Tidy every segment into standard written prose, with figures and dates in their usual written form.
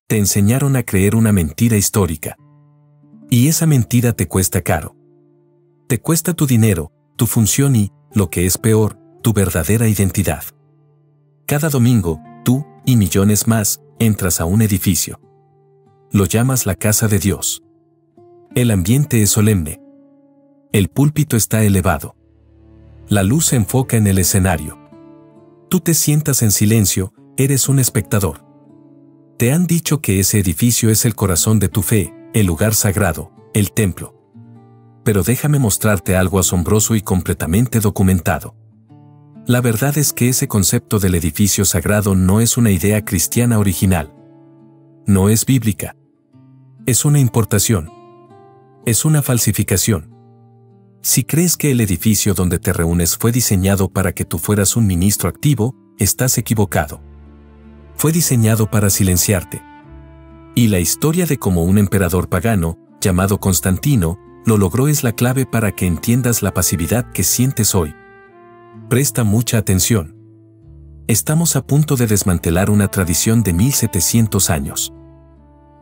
te enseñaron a creer una mentira histórica. Y esa mentira te cuesta caro. Te cuesta tu dinero, tu función y, lo que es peor, tu verdadera identidad. Cada domingo, tú, y millones más, entras a un edificio. Lo llamas la casa de Dios. El ambiente es solemne. El púlpito está elevado. La luz se enfoca en el escenario. Tú te sientas en silencio, eres un espectador. Te han dicho que ese edificio es el corazón de tu fe, el lugar sagrado, el templo. Pero déjame mostrarte algo asombroso y completamente documentado. La verdad es que ese concepto del edificio sagrado no es una idea cristiana original. No es bíblica. Es una importación. Es una falsificación. Si crees que el edificio donde te reúnes fue diseñado para que tú fueras un ministro activo, estás equivocado. Fue diseñado para silenciarte. Y la historia de cómo un emperador pagano, llamado Constantino, lo logró es la clave para que entiendas la pasividad que sientes hoy. Presta mucha atención. Estamos a punto de desmantelar una tradición de 1700 años.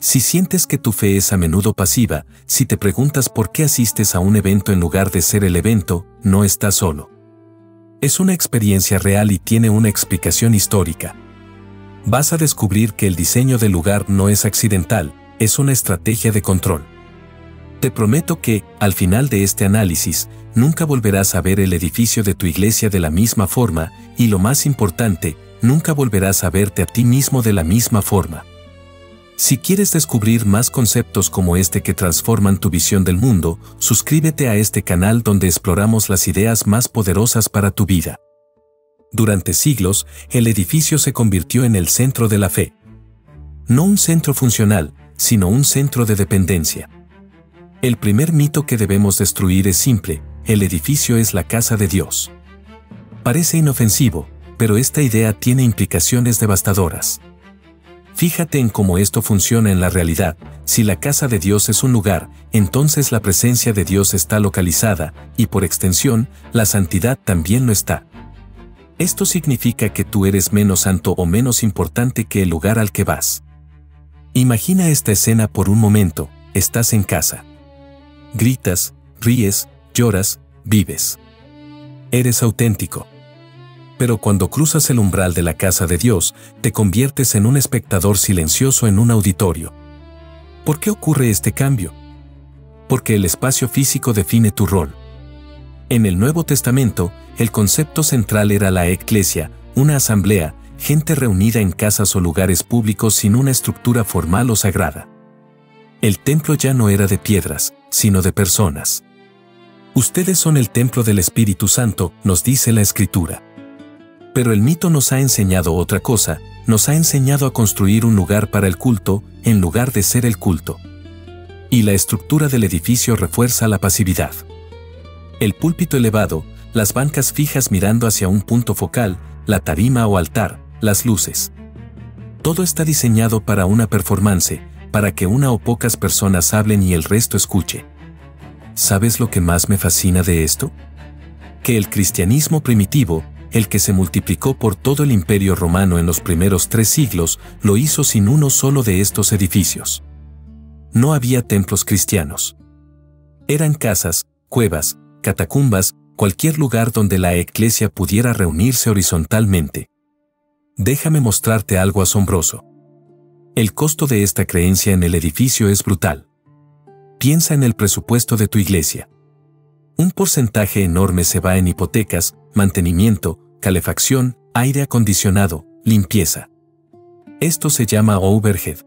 Si sientes que tu fe es a menudo pasiva, si te preguntas por qué asistes a un evento en lugar de ser el evento, no estás solo. Es una experiencia real y tiene una explicación histórica. Vas a descubrir que el diseño del lugar no es accidental, es una estrategia de control. Te prometo que, al final de este análisis, nunca volverás a ver el edificio de tu iglesia de la misma forma, y lo más importante, nunca volverás a verte a ti mismo de la misma forma. Si quieres descubrir más conceptos como este que transforman tu visión del mundo, suscríbete a este canal donde exploramos las ideas más poderosas para tu vida. Durante siglos, el edificio se convirtió en el centro de la fe. No un centro funcional, sino un centro de dependencia. El primer mito que debemos destruir es simple: el edificio es la casa de Dios. Parece inofensivo, pero esta idea tiene implicaciones devastadoras. Fíjate en cómo esto funciona en la realidad. Si la casa de Dios es un lugar, entonces la presencia de Dios está localizada, y por extensión, la santidad también lo está. Esto significa que tú eres menos santo o menos importante que el lugar al que vas. Imagina esta escena por un momento: estás en casa. Gritas, ríes, lloras, vives. Eres auténtico. Pero cuando cruzas el umbral de la casa de Dios, te conviertes en un espectador silencioso en un auditorio. ¿Por qué ocurre este cambio? Porque el espacio físico define tu rol. En el Nuevo Testamento, el concepto central era la eclesia, una asamblea, gente reunida en casas o lugares públicos sin una estructura formal o sagrada. El templo ya no era de piedras, sino de personas. Ustedes son el templo del Espíritu Santo, nos dice la Escritura. Pero el mito nos ha enseñado otra cosa, nos ha enseñado a construir un lugar para el culto, en lugar de ser el culto. Y la estructura del edificio refuerza la pasividad. El púlpito elevado, las bancas fijas mirando hacia un punto focal, la tarima o altar, las luces. Todo está diseñado para una performance, para que una o pocas personas hablen y el resto escuche. ¿Sabes lo que más me fascina de esto? Que el cristianismo primitivo, el que se multiplicó por todo el Imperio Romano en los primeros 3 siglos, lo hizo sin uno solo de estos edificios. No había templos cristianos. Eran casas, cuevas, catacumbas, cualquier lugar donde la eclesia pudiera reunirse horizontalmente. Déjame mostrarte algo asombroso. El costo de esta creencia en el edificio es brutal. Piensa en el presupuesto de tu iglesia. Un porcentaje enorme se va en hipotecas, mantenimiento, calefacción, aire acondicionado, limpieza. Esto se llama overhead.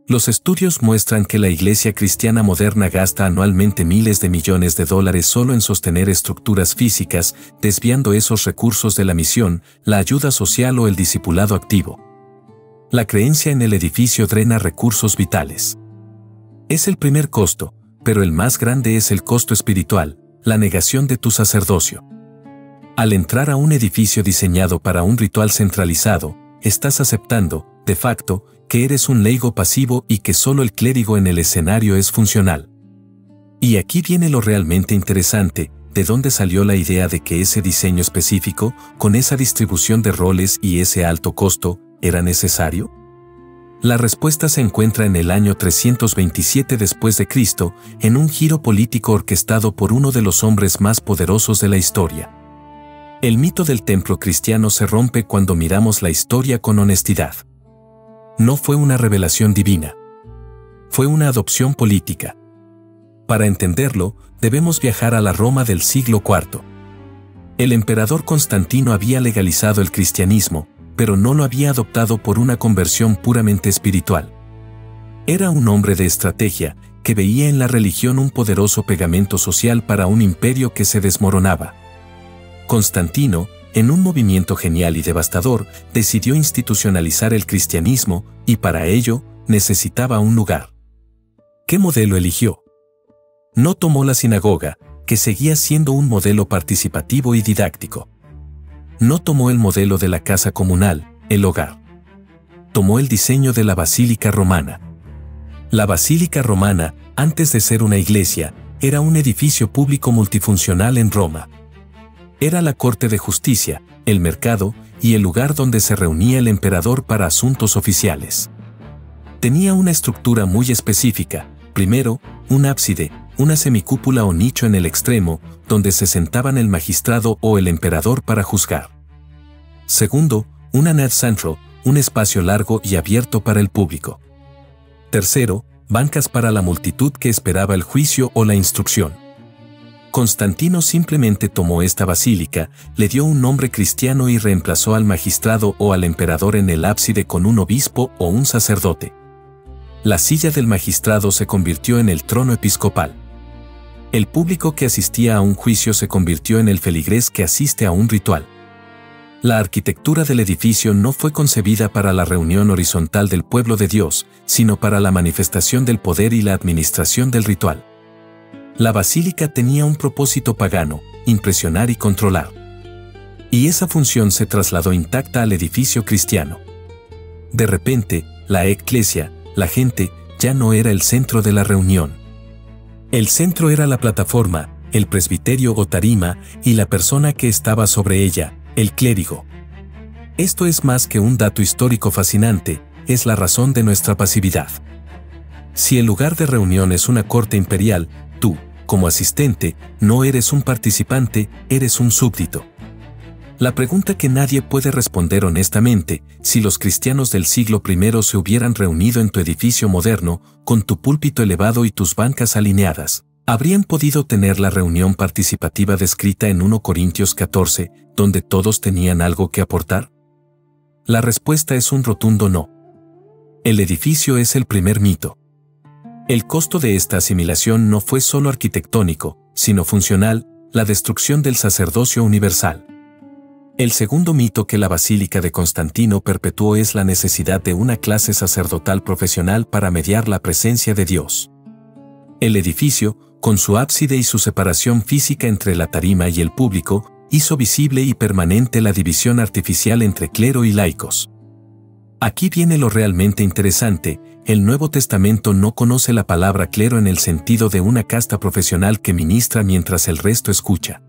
Los estudios muestran que la iglesia cristiana moderna gasta anualmente miles de millones de dólares solo en sostener estructuras físicas, desviando esos recursos de la misión, la ayuda social o el discipulado activo. La creencia en el edificio drena recursos vitales. Es el primer costo, pero el más grande es el costo espiritual, la negación de tu sacerdocio. Al entrar a un edificio diseñado para un ritual centralizado, estás aceptando, de facto, que eres un leigo pasivo y que solo el clérigo en el escenario es funcional. Y aquí viene lo realmente interesante: ¿de dónde salió la idea de que ese diseño específico, con esa distribución de roles y ese alto costo, era necesario? La respuesta se encuentra en el año 327 después de Cristo, en un giro político orquestado por uno de los hombres más poderosos de la historia. El mito del templo cristiano se rompe cuando miramos la historia con honestidad. No fue una revelación divina. Fue una adopción política. Para entenderlo, debemos viajar a la Roma del siglo IV. El emperador Constantino había legalizado el cristianismo, pero no lo había adoptado por una conversión puramente espiritual. Era un hombre de estrategia, que veía en la religión un poderoso pegamento social para un imperio que se desmoronaba. Constantino, en un movimiento genial y devastador, decidió institucionalizar el cristianismo, y para ello, necesitaba un lugar. ¿Qué modelo eligió? No tomó la sinagoga, que seguía siendo un modelo participativo y didáctico. No tomó el modelo de la casa comunal, el hogar. Tomó el diseño de la Basílica Romana. La Basílica Romana, antes de ser una iglesia, era un edificio público multifuncional en Roma. Era la corte de justicia, el mercado y el lugar donde se reunía el emperador para asuntos oficiales. Tenía una estructura muy específica: primero, un ábside, una semicúpula o nicho en el extremo, donde se sentaban el magistrado o el emperador para juzgar. Segundo, una nave centro, un espacio largo y abierto para el público. Tercero, bancas para la multitud que esperaba el juicio o la instrucción. Constantino simplemente tomó esta basílica, le dio un nombre cristiano y reemplazó al magistrado o al emperador en el ábside con un obispo o un sacerdote. La silla del magistrado se convirtió en el trono episcopal. El público que asistía a un juicio se convirtió en el feligrés que asiste a un ritual. La arquitectura del edificio no fue concebida para la reunión horizontal del pueblo de Dios, sino para la manifestación del poder y la administración del ritual. La basílica tenía un propósito pagano: impresionar y controlar. Y esa función se trasladó intacta al edificio cristiano. De repente, la eclesia, la gente, ya no era el centro de la reunión. El centro era la plataforma, el presbiterio o tarima, y la persona que estaba sobre ella, el clérigo. Esto es más que un dato histórico fascinante, es la razón de nuestra pasividad. Si el lugar de reunión es una corte imperial, tú, como asistente, no eres un participante, eres un súbdito. La pregunta que nadie puede responder honestamente: si los cristianos del siglo I se hubieran reunido en tu edificio moderno, con tu púlpito elevado y tus bancas alineadas, ¿habrían podido tener la reunión participativa descrita en 1 Corintios 14, donde todos tenían algo que aportar? La respuesta es un rotundo no. El edificio es el primer mito. El costo de esta asimilación no fue solo arquitectónico, sino funcional: la destrucción del sacerdocio universal. El segundo mito que la Basílica de Constantino perpetuó es la necesidad de una clase sacerdotal profesional para mediar la presencia de Dios. El edificio, con su ábside y su separación física entre la tarima y el público, hizo visible y permanente la división artificial entre clero y laicos. Aquí viene lo realmente interesante: el Nuevo Testamento no conoce la palabra clero en el sentido de una casta profesional que ministra mientras el resto escucha.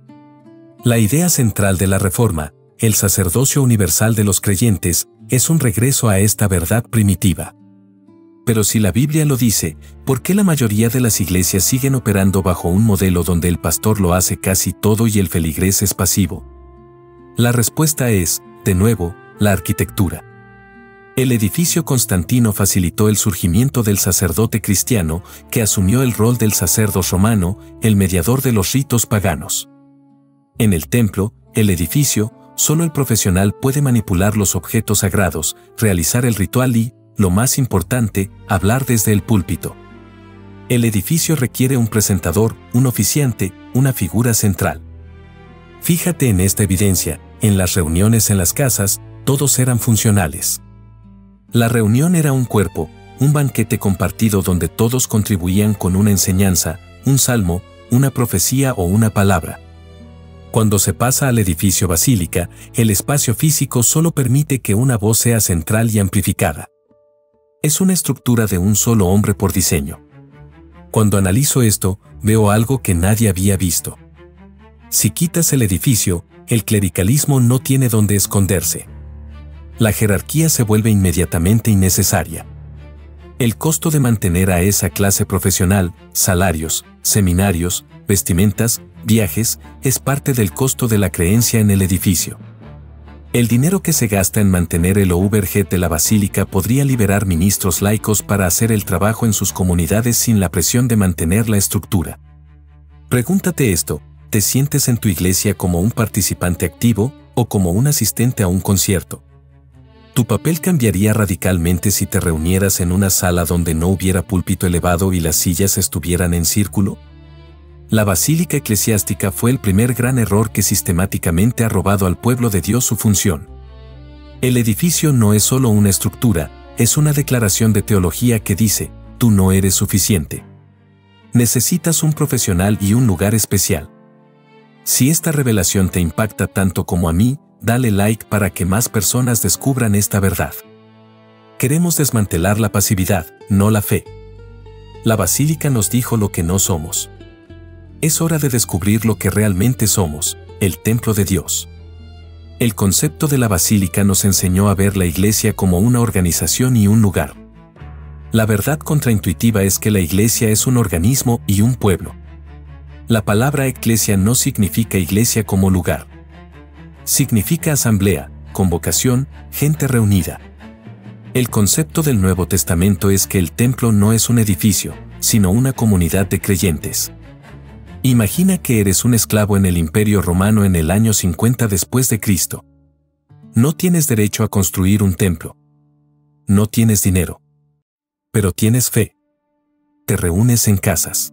La idea central de la Reforma, el sacerdocio universal de los creyentes, es un regreso a esta verdad primitiva. Pero si la Biblia lo dice, ¿por qué la mayoría de las iglesias siguen operando bajo un modelo donde el pastor lo hace casi todo y el feligrés es pasivo? La respuesta es, de nuevo, la arquitectura. El edificio constantino facilitó el surgimiento del sacerdote cristiano, que asumió el rol del sacerdote romano, el mediador de los ritos paganos. En el templo, el edificio, solo el profesional puede manipular los objetos sagrados, realizar el ritual y, lo más importante, hablar desde el púlpito. El edificio requiere un presentador, un oficiante, una figura central. Fíjate en esta evidencia: en las reuniones en las casas, todos eran funcionales. La reunión era un cuerpo, un banquete compartido donde todos contribuían con una enseñanza, un salmo, una profecía o una palabra. Cuando se pasa al edificio basílica, el espacio físico solo permite que una voz sea central y amplificada. Es una estructura de un solo hombre por diseño. Cuando analizo esto, veo algo que nadie había visto. Si quitas el edificio, el clericalismo no tiene dónde esconderse. La jerarquía se vuelve inmediatamente innecesaria. El costo de mantener a esa clase profesional, salarios, seminarios, vestimentas, viajes, es parte del costo de la creencia en el edificio. El dinero que se gasta en mantener el overhead de la basílica podría liberar ministros laicos para hacer el trabajo en sus comunidades sin la presión de mantener la estructura. Pregúntate esto: ¿te sientes en tu iglesia como un participante activo o como un asistente a un concierto? Tu papel cambiaría radicalmente si te reunieras en una sala donde no hubiera púlpito elevado y las sillas estuvieran en círculo. La basílica eclesiástica fue el primer gran error que sistemáticamente ha robado al pueblo de Dios su función. El edificio no es solo una estructura, es una declaración de teología que dice: tú no eres suficiente. Necesitas un profesional y un lugar especial. Si esta revelación te impacta tanto como a mí, dale like para que más personas descubran esta verdad. Queremos desmantelar la pasividad, no la fe. La basílica nos dijo lo que no somos. Es hora de descubrir lo que realmente somos: el templo de Dios. El concepto de la basílica nos enseñó a ver la iglesia como una organización y un lugar. La verdad contraintuitiva es que la iglesia es un organismo y un pueblo. La palabra eclesia no significa iglesia como lugar. Significa asamblea, convocación, gente reunida. El concepto del Nuevo Testamento es que el templo no es un edificio, sino una comunidad de creyentes. Imagina que eres un esclavo en el Imperio Romano en el año 50 después de Cristo. No tienes derecho a construir un templo. No tienes dinero. Pero tienes fe. Te reúnes en casas.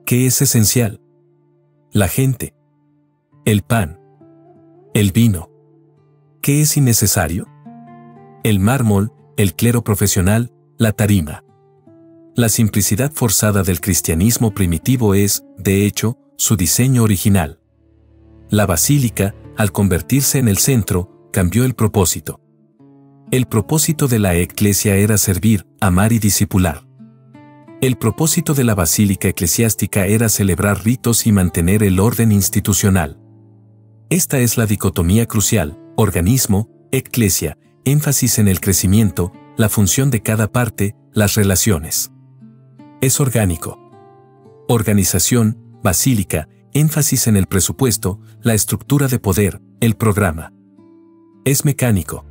¿Qué es esencial? La gente. El pan. El vino. ¿Qué es innecesario? El mármol, el clero profesional, la tarima. La simplicidad forzada del cristianismo primitivo es, de hecho, su diseño original. La basílica, al convertirse en el centro, cambió el propósito. El propósito de la eclesia era servir, amar y discipular. El propósito de la basílica eclesiástica era celebrar ritos y mantener el orden institucional. Esta es la dicotomía crucial: organismo, eclesia, énfasis en el crecimiento, la función de cada parte, las relaciones. Es orgánico. Organización, basílica, énfasis en el presupuesto, la estructura de poder, el programa. Es mecánico.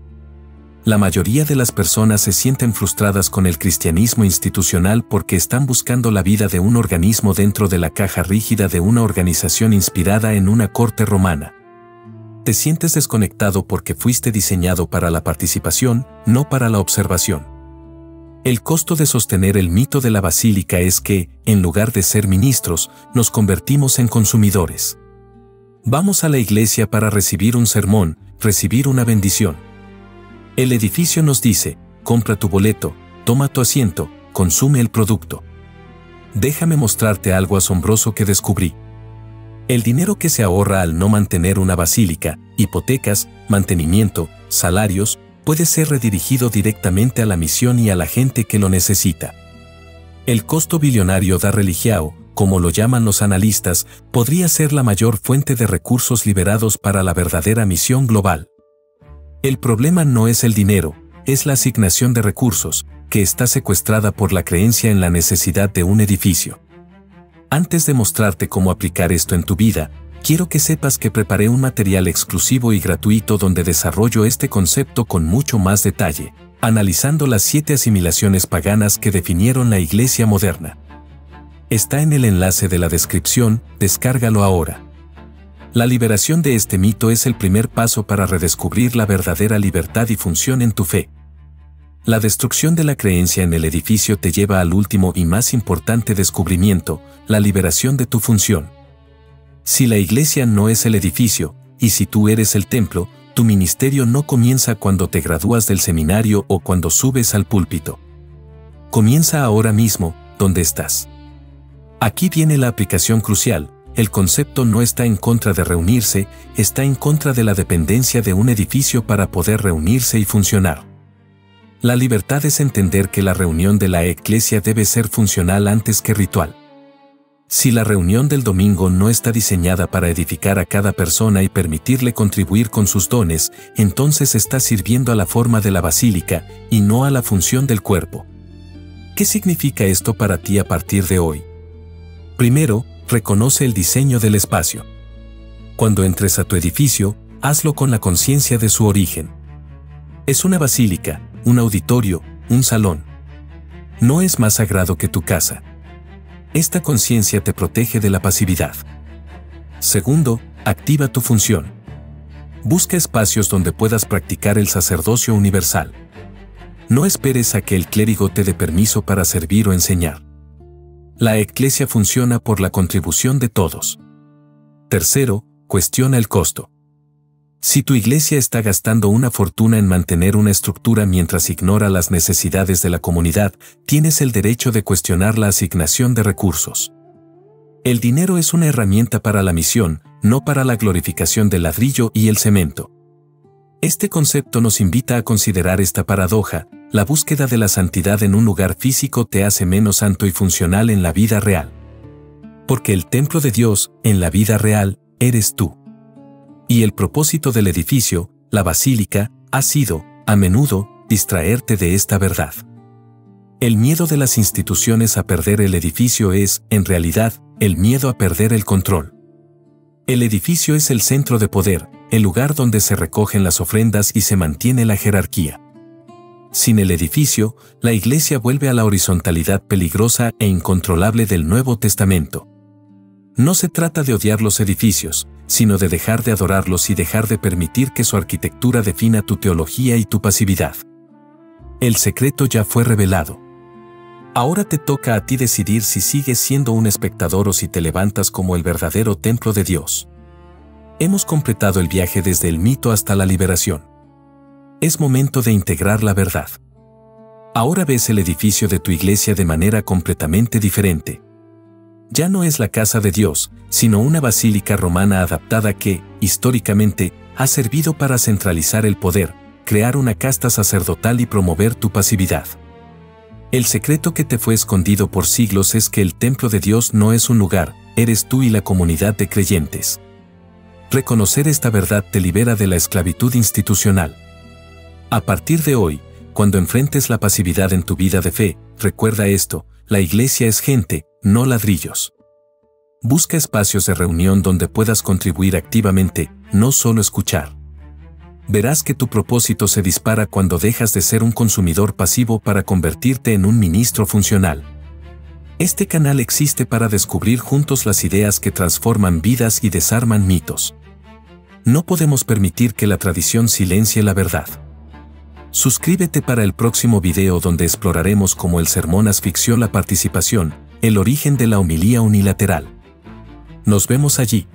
La mayoría de las personas se sienten frustradas con el cristianismo institucional porque están buscando la vida de un organismo dentro de la caja rígida de una organización inspirada en una corte romana. Te sientes desconectado porque fuiste diseñado para la participación, no para la observación. El costo de sostener el mito de la basílica es que, en lugar de ser ministros, nos convertimos en consumidores. Vamos a la iglesia para recibir un sermón, recibir una bendición. El edificio nos dice: compra tu boleto, toma tu asiento, consume el producto. Déjame mostrarte algo asombroso que descubrí. El dinero que se ahorra al no mantener una basílica, hipotecas, mantenimiento, salarios, puede ser redirigido directamente a la misión y a la gente que lo necesita. El costo billonario da religiao, como lo llaman los analistas, podría ser la mayor fuente de recursos liberados para la verdadera misión global. El problema no es el dinero, es la asignación de recursos, que está secuestrada por la creencia en la necesidad de un edificio. Antes de mostrarte cómo aplicar esto en tu vida, quiero que sepas que preparé un material exclusivo y gratuito donde desarrollo este concepto con mucho más detalle, analizando las 7 asimilaciones paganas que definieron la iglesia moderna. Está en el enlace de la descripción, descárgalo ahora. La liberación de este mito es el primer paso para redescubrir la verdadera libertad y función en tu fe. La destrucción de la creencia en el edificio te lleva al último y más importante descubrimiento: la liberación de tu función. Si la iglesia no es el edificio, y si tú eres el templo, tu ministerio no comienza cuando te gradúas del seminario o cuando subes al púlpito. Comienza ahora mismo, donde estás. Aquí viene la aplicación crucial: el concepto no está en contra de reunirse, está en contra de la dependencia de un edificio para poder reunirse y funcionar. La libertad es entender que la reunión de la eclesia debe ser funcional antes que ritual. Si la reunión del domingo no está diseñada para edificar a cada persona y permitirle contribuir con sus dones, entonces está sirviendo a la forma de la basílica y no a la función del cuerpo. ¿Qué significa esto para ti a partir de hoy? Primero, reconoce el diseño del espacio. Cuando entres a tu edificio, hazlo con la conciencia de su origen. Es una basílica, un auditorio, un salón. No es más sagrado que tu casa. Esta conciencia te protege de la pasividad. Segundo, activa tu función. Busca espacios donde puedas practicar el sacerdocio universal. No esperes a que el clérigo te dé permiso para servir o enseñar. La Iglesia funciona por la contribución de todos. Tercero, cuestiona el costo. Si tu iglesia está gastando una fortuna en mantener una estructura mientras ignora las necesidades de la comunidad, tienes el derecho de cuestionar la asignación de recursos. El dinero es una herramienta para la misión, no para la glorificación del ladrillo y el cemento. Este concepto nos invita a considerar esta paradoja: la búsqueda de la santidad en un lugar físico te hace menos santo y funcional en la vida real. Porque el templo de Dios, en la vida real, eres tú. Y el propósito del edificio, la basílica, ha sido, a menudo, distraerte de esta verdad. El miedo de las instituciones a perder el edificio es, en realidad, el miedo a perder el control. El edificio es el centro de poder, el lugar donde se recogen las ofrendas y se mantiene la jerarquía. Sin el edificio, la iglesia vuelve a la horizontalidad peligrosa e incontrolable del Nuevo Testamento. No se trata de odiar los edificios, sino de dejar de adorarlos y dejar de permitir que su arquitectura defina tu teología y tu pasividad. El secreto ya fue revelado. Ahora te toca a ti decidir si sigues siendo un espectador o si te levantas como el verdadero templo de Dios. Hemos completado el viaje desde el mito hasta la liberación. Es momento de integrar la verdad. Ahora ves el edificio de tu iglesia de manera completamente diferente. Ya no es la casa de Dios, sino una basílica romana adaptada que, históricamente, ha servido para centralizar el poder, crear una casta sacerdotal y promover tu pasividad. El secreto que te fue escondido por siglos es que el templo de Dios no es un lugar, eres tú y la comunidad de creyentes. Reconocer esta verdad te libera de la esclavitud institucional. A partir de hoy, cuando enfrentes la pasividad en tu vida de fe, recuerda esto: la iglesia es gente, no ladrillos. Busca espacios de reunión donde puedas contribuir activamente, no solo escuchar. Verás que tu propósito se dispara cuando dejas de ser un consumidor pasivo para convertirte en un ministro funcional. Este canal existe para descubrir juntos las ideas que transforman vidas y desarman mitos. No podemos permitir que la tradición silencie la verdad. Suscríbete para el próximo video donde exploraremos cómo el sermón asfixió la participación, el origen de la homilía unilateral. Nos vemos allí.